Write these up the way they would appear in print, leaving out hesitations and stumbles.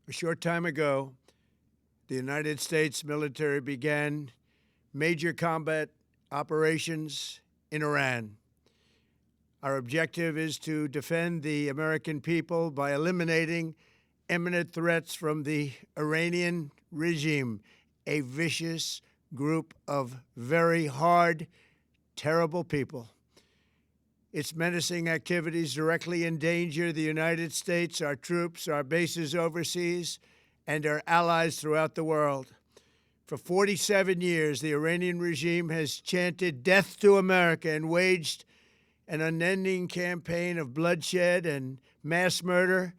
A short time ago, the United States military began major combat operations in Iran. Our objective is to defend the American people by eliminating imminent threats from the Iranian regime, a vicious group of very hard, terrible people. Its menacing activities directly endanger the United States, our troops, our bases overseas, and our allies throughout the world. For 47 years, the Iranian regime has chanted death to America and waged an unending campaign of bloodshed and mass murder,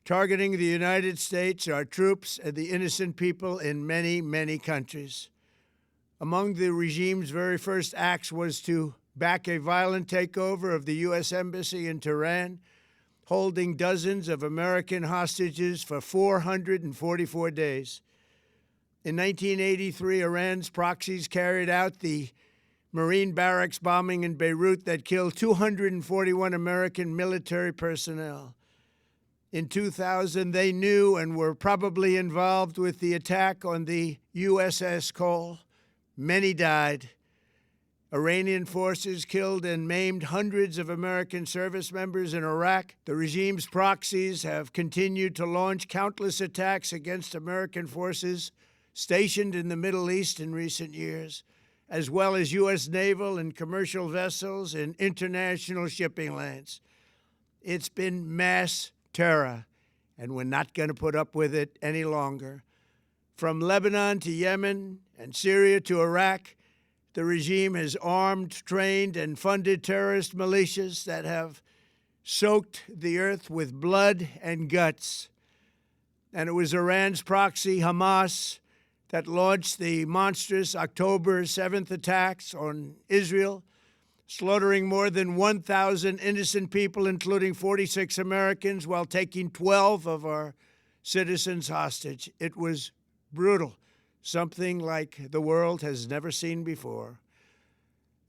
targeting the United States, our troops, and the innocent people in many, many countries. Among the regime's very first acts was to back a violent takeover of the U.S. Embassy in Tehran, holding dozens of American hostages for 444 days. In 1983, Iran's proxies carried out the Marine barracks bombing in Beirut that killed 241 American military personnel. In 2000, they knew and were probably involved with the attack on the USS Cole. Many died. Iranian forces killed and maimed hundreds of American service members in Iraq. The regime's proxies have continued to launch countless attacks against American forces stationed in the Middle East in recent years, as well as U.S. naval and commercial vessels in international shipping lanes. It's been mass terror, and we're not going to put up with it any longer. From Lebanon to Yemen and Syria to Iraq, the regime has armed, trained, and funded terrorist militias that have soaked the earth with blood and guts. And it was Iran's proxy, Hamas, that launched the monstrous October 7th attacks on Israel, slaughtering more than 1,000 innocent people, including 46 Americans, while taking 12 of our citizens hostage. It was brutal, something like the world has never seen before.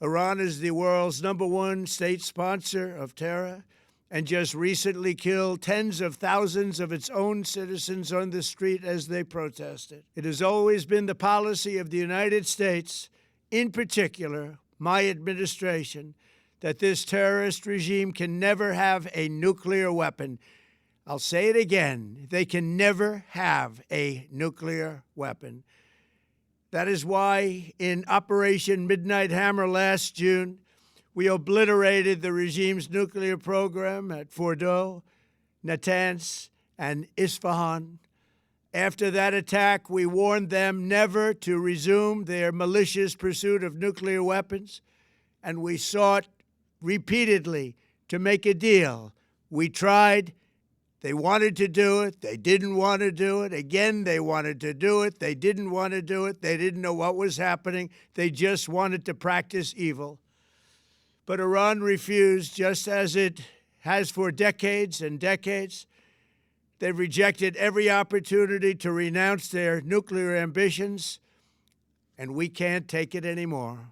Iran is the world's #1 state sponsor of terror and just recently killed tens of thousands of its own citizens on the street as they protested. It has always been the policy of the United States, in particular, my administration, that this terrorist regime can never have a nuclear weapon. I'll say it again, they can never have a nuclear weapon. That is why in Operation Midnight Hammer last June, we obliterated the regime's nuclear program at Fordow, Natanz, and Isfahan. After that attack, we warned them never to resume their malicious pursuit of nuclear weapons, and we sought repeatedly to make a deal. We tried. They wanted to do it. They didn't want to do it. Again, they wanted to do it. They didn't want to do it. They didn't know what was happening. They just wanted to practice evil. But Iran refused, just as it has for decades and decades. They've rejected every opportunity to renounce their nuclear ambitions, and we can't take it anymore.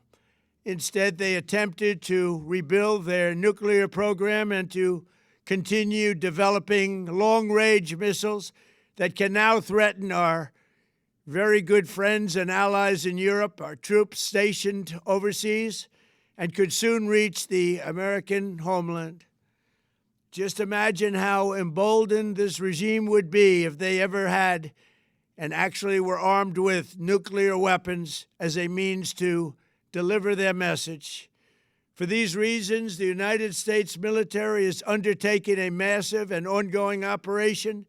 Instead, they attempted to rebuild their nuclear program and to continue developing long-range missiles that can now threaten our very good friends and allies in Europe, our troops stationed overseas, and could soon reach the American homeland. Just imagine how emboldened this regime would be if they ever had and actually were armed with nuclear weapons as a means to deliver their message. For these reasons, the United States military is undertaking a massive and ongoing operation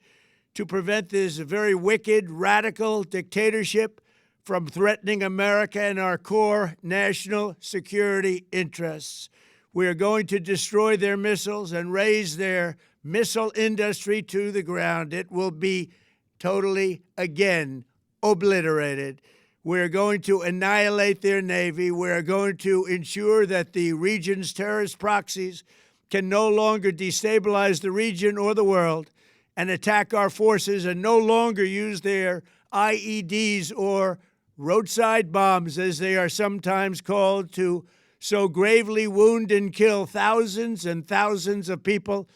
to prevent this very wicked, radical dictatorship from threatening America and our core national security interests. We are going to destroy their missiles and raise their missile industry to the ground. It will be totally, again, obliterated. We're going to annihilate their Navy. We're going to ensure that the region's terrorist proxies can no longer destabilize the region or the world and attack our forces and no longer use their IEDs or roadside bombs, as they are sometimes called, to so gravely wound and kill thousands and thousands of people,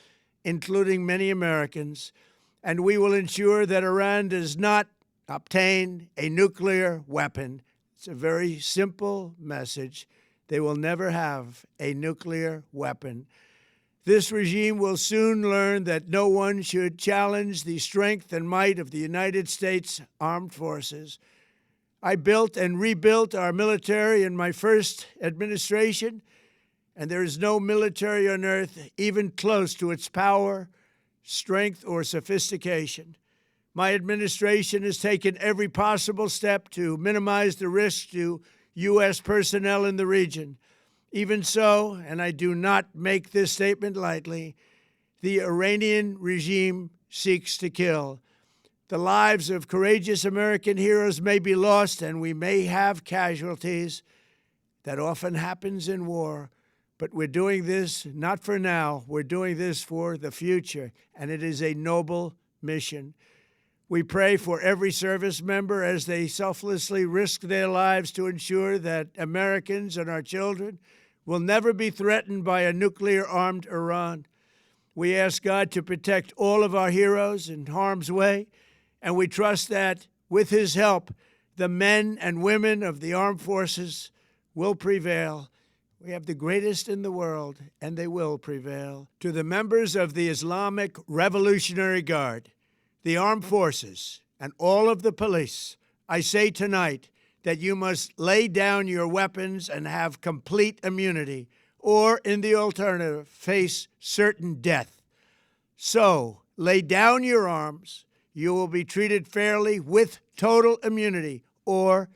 including many Americans. and we will ensure that Iran does not obtain a nuclear weapon. It's a very simple message. They will never have a nuclear weapon. This regime will soon learn that no one should challenge the strength and might of the United States Armed Forces. I built and rebuilt our military in my first administration, and there is no military on earth even close to its power, strength, or sophistication. My administration has taken every possible step to minimize the risk to U.S. personnel in the region. Even so, and I do not make this statement lightly, the Iranian regime seeks to kill. The lives of courageous American heroes may be lost, and we may have casualties. That often happens in war. But we're doing this not for now. We're doing this for the future, and it is a noble mission. We pray for every service member as they selflessly risk their lives to ensure that Americans and our children will never be threatened by a nuclear-armed Iran. We ask God to protect all of our heroes in harm's way, and we trust that, with His help, the men and women of the armed forces will prevail. We have the greatest in the world, and they will prevail. To the members of the Islamic Revolutionary Guard, the armed forces, and all of the police, I say tonight that you must lay down your weapons and have complete immunity, or, in the alternative, face certain death. So, lay down your arms. You will be treated fairly with total immunity, or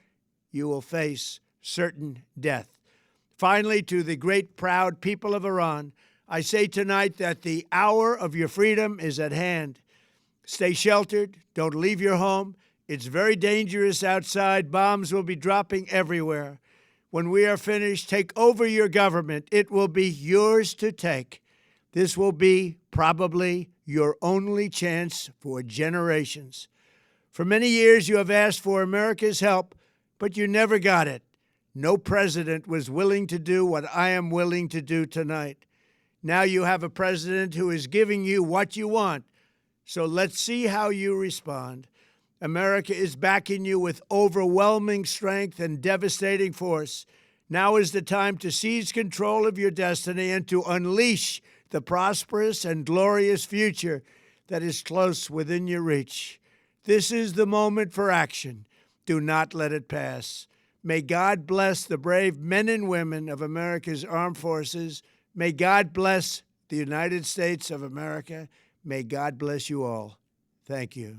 you will face certain death. Finally, to the great, proud people of Iran, I say tonight that the hour of your freedom is at hand. Stay sheltered. Don't leave your home. It's very dangerous outside. Bombs will be dropping everywhere. When we are finished, take over your government. It will be yours to take. This will be probably your only chance for generations. For many years, you have asked for America's help, but you never got it. No president was willing to do what I am willing to do tonight. Now you have a president who is giving you what you want. So let's see how you respond. America is backing you with overwhelming strength and devastating force. Now is the time to seize control of your destiny and to unleash the prosperous and glorious future that is close within your reach. This is the moment for action. Do not let it pass. May God bless the brave men and women of America's armed forces. May God bless the United States of America. May God bless you all. Thank you.